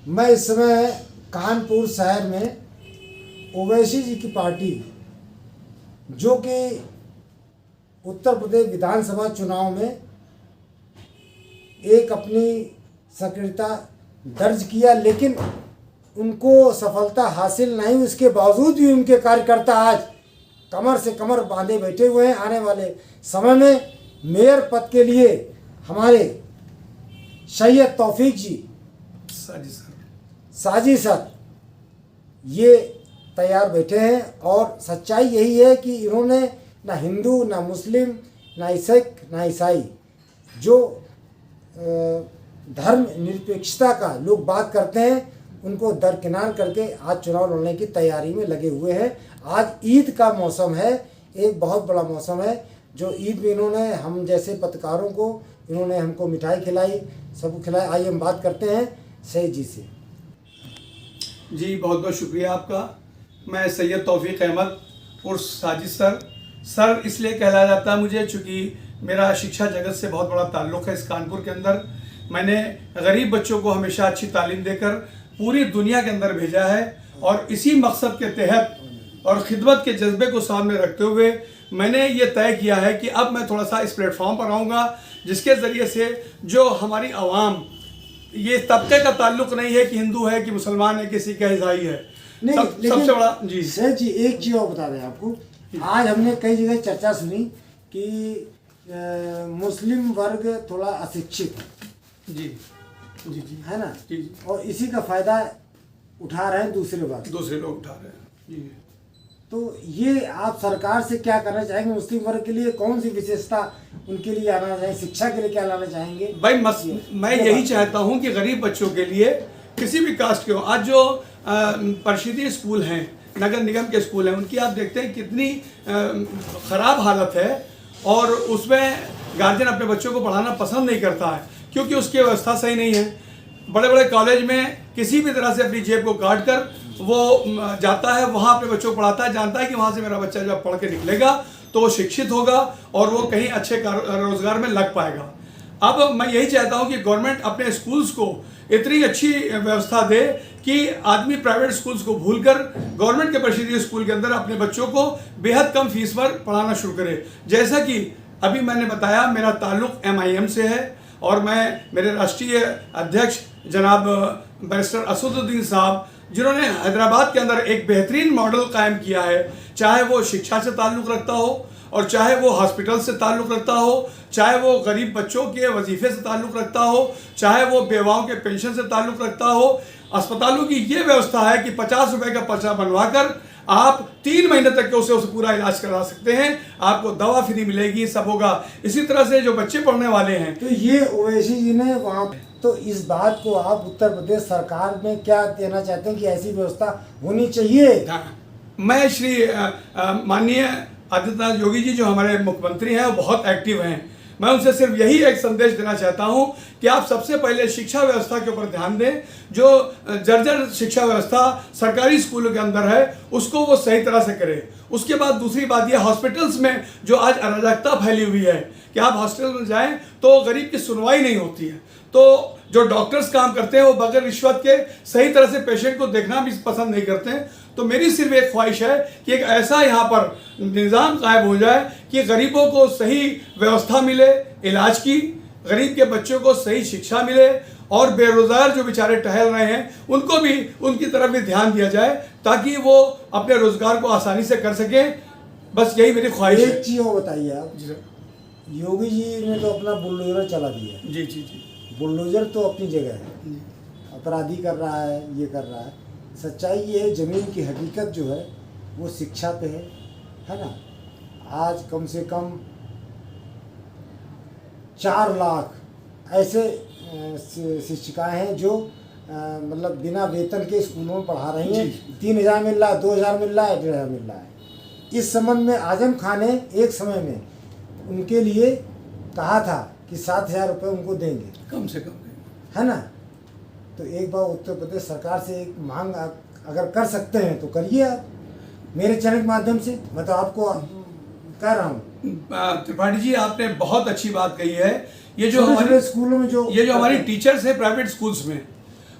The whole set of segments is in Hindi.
मैं इस समय कानपुर शहर में ओवैसी जी की पार्टी, जो कि उत्तर प्रदेश विधानसभा चुनाव में एक अपनी सक्रियता दर्ज किया, लेकिन उनको सफलता हासिल नहीं। उसके बावजूद भी उनके कार्यकर्ता आज कमर से कमर बांधे बैठे हुए हैं। आने वाले समय में मेयर पद के लिए हमारे सैयद तौफीक जी साजी सर ये तैयार बैठे हैं। और सच्चाई यही है कि इन्होंने ना हिंदू, ना मुस्लिम, ना सिख, ना ईसाई, जो धर्म निरपेक्षता का लोग बात करते हैं, उनको दरकिनार करके आज चुनाव लड़ने की तैयारी में लगे हुए हैं। आज ईद का मौसम है, एक बहुत बड़ा मौसम है। जो ईद में इन्होंने हम जैसे पत्रकारों को इन्होंने हमको मिठाई खिलाई, सबको खिलाई। आइए हम बात करते हैं सैयद जी से। जी बहुत बहुत शुक्रिया आपका। मैं सैयद तौफीक अहमद उर्फ साजिद सर इसलिए कहलाया जाता है मुझे चूँकि मेरा शिक्षा जगत से बहुत बड़ा ताल्लुक़ है। इस कानपुर के अंदर मैंने गरीब बच्चों को हमेशा अच्छी तालीम देकर पूरी दुनिया के अंदर भेजा है, और इसी मकसद के तहत और खिदमत के जज्बे को सामने रखते हुए मैंने ये तय किया है कि अब मैं थोड़ा सा इस प्लेटफॉर्म पर आऊँगा, जिसके ज़रिए से जो हमारी आवाम, ये तबके का ताल्लुक नहीं है कि हिंदू है कि मुसलमान है कि सिख है ईसाई है, सबसे बड़ा। जी सर जी एक चीज़ और बता दें आपको, आज हमने कई जगह चर्चा सुनी कि मुस्लिम वर्ग थोड़ा अशिक्षित है। जी जी जी है ना जी जी। और इसी का फायदा उठा रहे हैं दूसरे लोग उठा रहे हैं जी। तो ये आप सरकार से क्या करना चाहेंगे? मुस्लिम वर्ग के लिए कौन सी विशेषता उनके लिए आना चाहिए? शिक्षा के लिए क्या लाना चाहेंगे? भाई मैं यही चाहता हूँ कि गरीब बच्चों के लिए किसी भी कास्ट के हो, आज जो परिषदीय स्कूल हैं, नगर निगम के स्कूल हैं, उनकी आप देखते हैं कितनी ख़राब हालत है, और उसमें गार्जियन अपने बच्चों को पढ़ाना पसंद नहीं करता है क्योंकि उसकी व्यवस्था सही नहीं है। बड़े बड़े कॉलेज में किसी भी तरह से अपनी जेब को काट कर वो जाता है, वहाँ अपने बच्चों को पढ़ाता है, जानता है कि वहाँ से मेरा बच्चा जब पढ़ के निकलेगा तो वो शिक्षित होगा और वो कहीं अच्छे रोजगार में लग पाएगा। अब मैं यही चाहता हूँ कि गवर्नमेंट अपने स्कूल्स को इतनी अच्छी व्यवस्था दे कि आदमी प्राइवेट स्कूल्स को भूलकर गवर्नमेंट के परिषदीय स्कूल के अंदर अपने बच्चों को बेहद कम फीस पर पढ़ाना शुरू करे। जैसा कि अभी मैंने बताया, मेरा ताल्लुक़ MIM से है, और मेरे राष्ट्रीय अध्यक्ष जनाब बैरिस्टर असदुद्दीन साहब, जिन्होंने हैदराबाद के अंदर एक बेहतरीन मॉडल कायम किया है, चाहे वो शिक्षा से ताल्लुक़ रखता हो, और चाहे वो हॉस्पिटल से ताल्लुक़ रखता हो, चाहे वो गरीब बच्चों के वजीफ़े से ताल्लुक़ रखता हो, चाहे वो बेवाओं के पेंशन से ताल्लुक़ रखता हो। अस्पतालों की ये व्यवस्था है कि 50 रुपये का पर्चा बनवा कर आप 3 महीने तक के उसे पूरा इलाज करा सकते हैं, आपको दवा फ्री मिलेगी, सब होगा। इसी तरह से जो बच्चे पढ़ने वाले हैं, तो ये ओवैसी जी ने वहाँ, तो इस बात को आप उत्तर प्रदेश सरकार में क्या देना चाहते हैं कि ऐसी व्यवस्था होनी चाहिए? मैं श्री माननीय आदित्यनाथ योगी जी जो हमारे मुख्यमंत्री हैं वो बहुत एक्टिव हैं। मैं उनसे सिर्फ यही एक संदेश देना चाहता हूं कि आप सबसे पहले शिक्षा व्यवस्था के ऊपर ध्यान दें। जो जर्जर शिक्षा व्यवस्था सरकारी स्कूलों के अंदर है उसको वो सही तरह से करें। उसके बाद दूसरी बात यह, हॉस्पिटल्स में जो आज अराजकता फैली हुई है कि आप हॉस्पिटल में जाएं तो गरीब की सुनवाई नहीं होती है, तो जो डॉक्टर्स काम करते हैं वो बगैर रिश्वत के सही तरह से पेशेंट को देखना भी पसंद नहीं करते हैं। तो मेरी सिर्फ एक ख्वाहिश है कि एक ऐसा यहाँ पर निज़ाम कायम हो जाए कि गरीबों को सही व्यवस्था मिले इलाज की, गरीब के बच्चों को सही शिक्षा मिले, और बेरोज़गार जो बेचारे टहल रहे हैं उनको भी उनकी तरफ भी ध्यान दिया जाए ताकि वो अपने रोज़गार को आसानी से कर सकें। बस यही मेरी ख्वाहिश है। एक चीज़ और बताइए आप। जी सर। योगी जी ने तो अपना बुलडोजर चला दिया। जी जी जी। बुलडोजर तो अपनी जगह है, अपराधी कर रहा है, ये कर रहा है। सच्चाई ये है, ज़मीन की हकीकत जो है वो शिक्षा पे है ना। आज कम से कम 4 लाख ऐसे शिक्षिकाएं हैं जो मतलब बिना वेतन के स्कूलों में पढ़ा रही हैं। 3000 मिल रहा है, 2000 मिल रहा है, 1500 मिल रहा है। इस संबंध में आजम खान ने एक समय में उनके लिए कहा था कि 7000 रुपये उनको देंगे, कम से कम, है ना। तो एक बार उत्तर प्रदेश सरकार से एक मांग अगर कर सकते हैं तो करिए आप, मेरे चैनल के माध्यम से। मैं तो आपको कह रहा हूँ। त्रिपाठी जी आपने बहुत अच्छी बात कही है। ये जो हमारे स्कूलों में जो हमारी टीचर्स है प्राइवेट स्कूल्स में,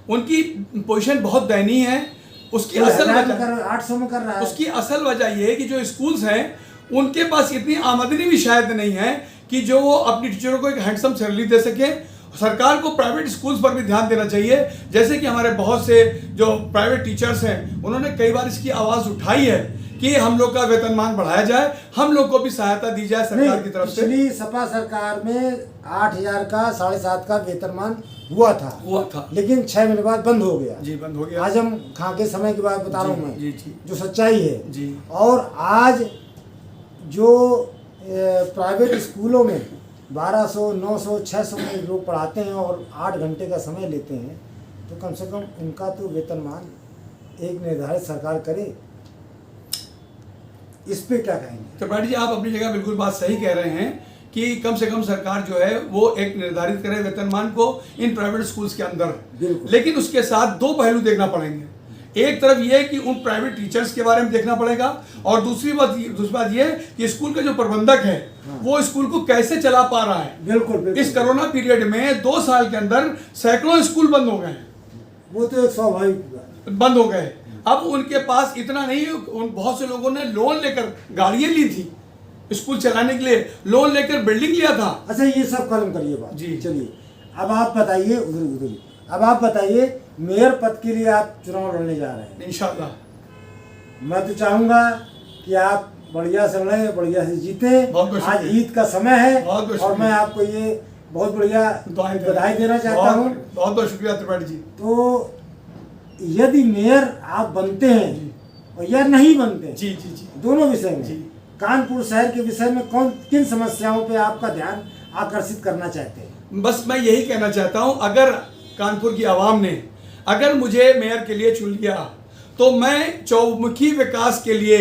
उनकी पोजीशन बहुत दयनीय है। उसकी असल वजह 800 में कर रहा है। उसकी असल वजह यह है कि जो स्कूल्स हैं उनके पास इतनी आमदनी भी शायद नहीं है कि जो वो अपनी टीचरों को एक हैंडसम सैलरी दे सके। सरकार को प्राइवेट स्कूल्स पर भी ध्यान देना चाहिए। जैसे कि हमारे बहुत से जो प्राइवेट टीचर्स हैं उन्होंने कई बार इसकी आवाज़ उठाई है कि हम लोग का वेतनमान बढ़ाया जाए, हम लोग को भी सहायता दी जाए सरकार की तरफ से। पिछली सपा सरकार में 8,000 का 7.5 का वेतनमान हुआ था, लेकिन 6 महीने बाद बंद हो गया। जी, बंद हो गया। आज हम खा के समय की बात बता रहा हूँ मैं, जी, जी, जो सच्चाई है जी। और आज जो प्राइवेट स्कूलों में 1200, 900, 600 में लोग पढ़ाते हैं और 8 घंटे का समय लेते हैं, तो कम से कम उनका तो वेतनमान एक निर्धारित सरकार करे। इस पे क्या कहेंगे? त्रिपाठी जी, आप अपनी जगह बिल्कुल बात सही कह रहे हैं कि कम से कम सरकार जो है वो एक निर्धारित करे वेतनमान को इन प्राइवेट स्कूल्स के अंदर। लेकिन उसके साथ दो पहलू देखना पड़ेंगे। एक तरफ ये है कि उन प्राइवेट टीचर्स के बारे में देखना पड़ेगा और दूसरी बात ये है कि स्कूल का जो प्रबंधक है वो स्कूल को कैसे चला पा रहा है। बिल्कुल। इस कोरोना पीरियड में 2 साल के अंदर सैकड़ों स्कूल बंद हो गए हैं। वो तो एक स्वाभाविक बंद हो गए। अब उनके पास इतना नहीं है, बहुत से लोगों ने लोन लेकर गाड़ियां ली थी स्कूल चलाने के लिए, लोन लेकर बिल्डिंग लिया था। अच्छा, ये सब खत्म करिए बात जी। चलिए, अब आप बताइए उधर अब आप बताइए, मेयर पद के लिए आप चुनाव लड़ने जा रहे हैं। इंशाल्लाह मैं तो चाहूंगा कि आप बढ़िया से लड़े, बढ़िया से जीते। आज ईद का समय है और मैं आपको ये बहुत बढ़िया बधाई देना चाहता हूँ। बहुत बहुत शुक्रिया त्रिपाठी जी। तो यदि मेयर आप बनते हैं और या नहीं बनते हैं, जी जी जी, दोनों विषय में, कानपुर शहर के विषय में किन समस्याओं पे आपका ध्यान आकर्षित करना चाहते हैं? बस मैं यही कहना चाहता हूं, अगर कानपुर की आवाम ने अगर मुझे मेयर के लिए चुन लिया तो मैं चौमुखी विकास के लिए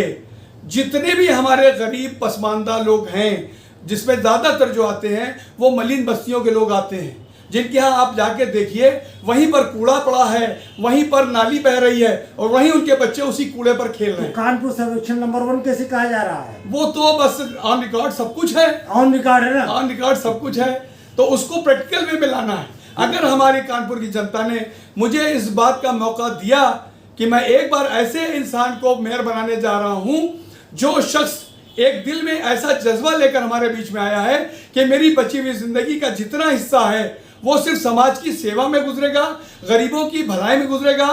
जितने भी हमारे गरीब पसमानदा लोग हैं, जिसमें ज़्यादातर जो आते हैं वो मलिन बस्तियों के लोग आते हैं, जिनके यहाँ आप जाके देखिए वहीं पर कूड़ा पड़ा है, वहीं पर नाली बह रही है और वहीं उनके बच्चे उसी कूड़े पर खेल रहे हैं। कानपुर सर्वेक्षण नंबर 1 कैसे कहा जा रहा है? वो तो बस ऑन रिकॉर्ड सब कुछ है। ऑन रिकॉर्ड है ना? ऑन रिकॉर्ड सब कुछ है, तो उसको प्रैक्टिकल वे में लाना है। अगर हमारी कानपुर की जनता ने मुझे इस बात का मौका दिया कि मैं एक बार ऐसे इंसान को मेयर बनाने जा रहा हूं जो शख्स एक दिल में ऐसा जज्बा लेकर हमारे बीच में आया है कि मेरी बची हुई जिंदगी का जितना हिस्सा है वो सिर्फ समाज की सेवा में गुजरेगा, गरीबों की भलाई में गुजरेगा।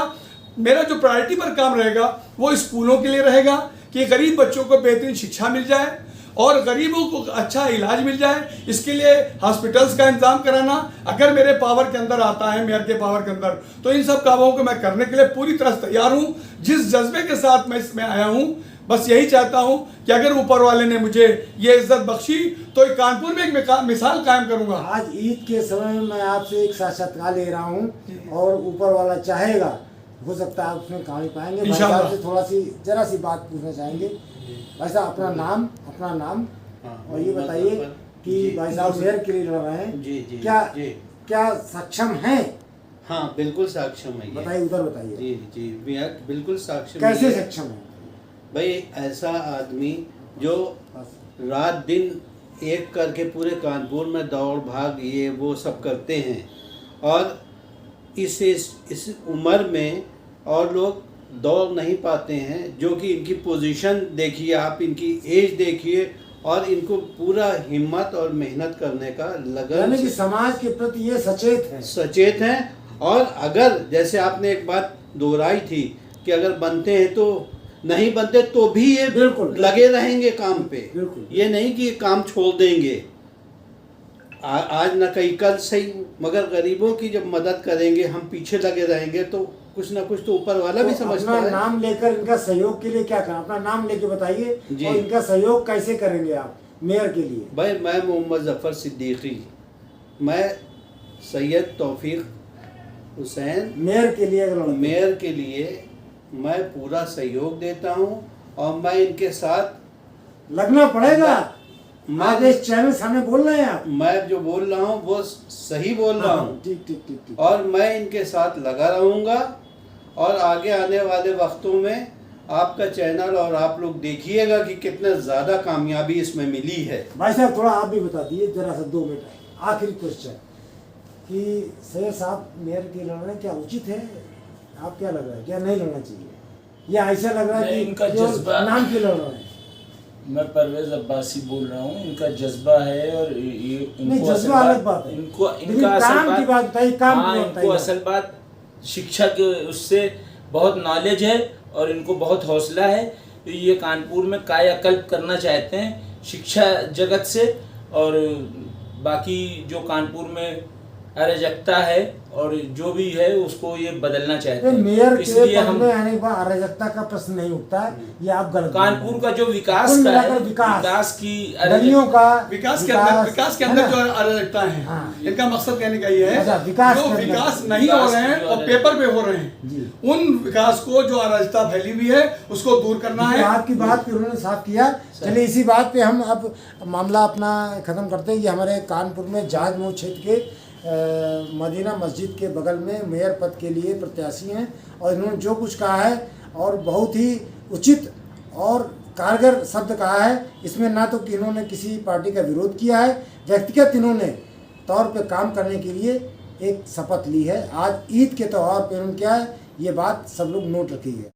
मेरा जो प्रायोरिटी पर काम रहेगा वो स्कूलों के लिए रहेगा कि गरीब बच्चों को बेहतरीन शिक्षा मिल जाए और गरीबों को अच्छा इलाज मिल जाए। इसके लिए हॉस्पिटल्स का इंतजाम कराना अगर मेरे पावर के अंदर आता है, मेयर के पावर के अंदर, तो इन सब कामों को मैं करने के लिए पूरी तरह से तैयार हूँ। जिस जज्बे के साथ मैं इसमें आया हूँ, बस यही चाहता हूँ कि अगर ऊपर वाले ने मुझे ये इज्जत बख्शी तो कानपुर में एक मिसाल कायम करूँगा। आज ईद के समय में मैं आपसे एक साक्षात्कार ले रहा हूँ और ऊपर वाला चाहेगा, हो सकता है आप उसमें कहानी पाएंगे। भाई साहब से जरा सी बात पूछना चाहेंगे। भाई साहब, अपना नाम और ये बताइए कि भाई साहब मेयर के लिए लड़ रहे हैं। जी, क्या सक्षम हैं? हाँ, बिल्कुल सक्षम है। बताइए, उधर बताइए। जी, बिल्कुल सक्षम। कैसे सक्षम है? भाई, ऐसा आदमी जो रात दिन एक करके पूरे कानपुर में दौड़ भाग ये वो सब करते हैं और इस उम्र में और लोग दौड़ नहीं पाते हैं, जो कि इनकी पोजीशन देखिए आप, इनकी एज देखिए और इनको पूरा हिम्मत और मेहनत करने का लगन, यानी कि समाज के प्रति ये सचेत हैं। और अगर जैसे आपने एक बात दोहराई थी कि अगर बनते हैं तो नहीं बनते तो भी ये बिल्कुल लगे रहेंगे काम पे। बिल्कुल। ये नहीं कि काम छोड़ देंगे आज न कहीं कल सही, मगर गरीबों की जब मदद करेंगे, हम पीछे लगे रहेंगे तो कुछ ना कुछ तो ऊपर वाला भी समझता है। नाम लेकर इनका सहयोग के लिए क्या करना, अपना नाम लेके बताइए और इनका सहयोग कैसे करेंगे आप मेयर के लिए? भाई, मैं मोहम्मद जफर सिद्दीकी, मैं सैयद तौफीक हुसैन मेयर के लिए मैं पूरा सहयोग देता हूं और मैं इनके साथ लगना पड़ेगा। आज इस चैनल सामने बोल रहे हैं आप, मैं जो बोल रहा हूं वो सही बोल रहा हूं। ठीक। और मैं इनके साथ लगा रहूंगा और आगे आने वाले वक्तों में आपका चैनल और आप लोग देखिएगा कि कितना ज़्यादा कामयाबी इसमें मिली है। भाई साहब, थोड़ा आप भी बता दिए जरा सा, 2 मिनट आखिरी क्वेश्चन। कि सैयद साहब मेयर की लड़ना क्या उचित है? आप क्या लग रहा है, क्या नहीं लड़ना चाहिए, या ऐसा लग रहा है नहीं, कि इनका केवल जज्बा- नाम क्यों लड़ रहे हैं? मैं परवेज अब्बासी बोल रहा हूँ। इनका जज्बा है और ये नहीं, इनको जज्बा अलग बात है। इनको लेकिन इनका असल काम की बात बताइए, काम हाँ, की इनको बताइए। असल बात शिक्षा के उससे बहुत नॉलेज है और इनको बहुत हौसला है। ये कानपुर में कायाकल्प करना चाहते हैं शिक्षा जगत से, और बाकी जो कानपुर में अराजकता है और जो भी है उसको ये बदलना चाहते हैं। मेयर के इसलिए पद हम में आने के बाद अराजकता का प्रश्न नहीं उठता है, ये आप गलत बोल रहे हैं। कानपुर का जो विकास कुल का है, मिलाकर विकास की गलियों का विकास के है अंदर ना? जो अराजकता है, हाँ। इनका मकसद कहने का ये है अच्छा, विकास जो के अंदर। विकास नहीं हो रहे हैं और पेपर पे हो रहे हैं, जी। उन विकास को जो अराजकता फैली हुई है उसको दूर करना है। आपकी बात की उन्होंने साफ किया। चलिए इसी बात पे हम अब मामला अपना खत्म करते हैं। ये हमारे कानपुर में जहाज मोड़ क्षेत्र के मदीना मस्जिद के बगल में मेयर पद के लिए प्रत्याशी हैं, और इन्होंने जो कुछ कहा है और बहुत ही उचित और कारगर शब्द कहा है। इसमें ना तो कि इन्होंने किसी पार्टी का विरोध किया है, व्यक्तिगत इन्होंने तौर पे काम करने के लिए एक शपथ ली है। आज ईद के त्यौहार पर इन्होंने क्या है, ये बात सब लोग नोट रखिए।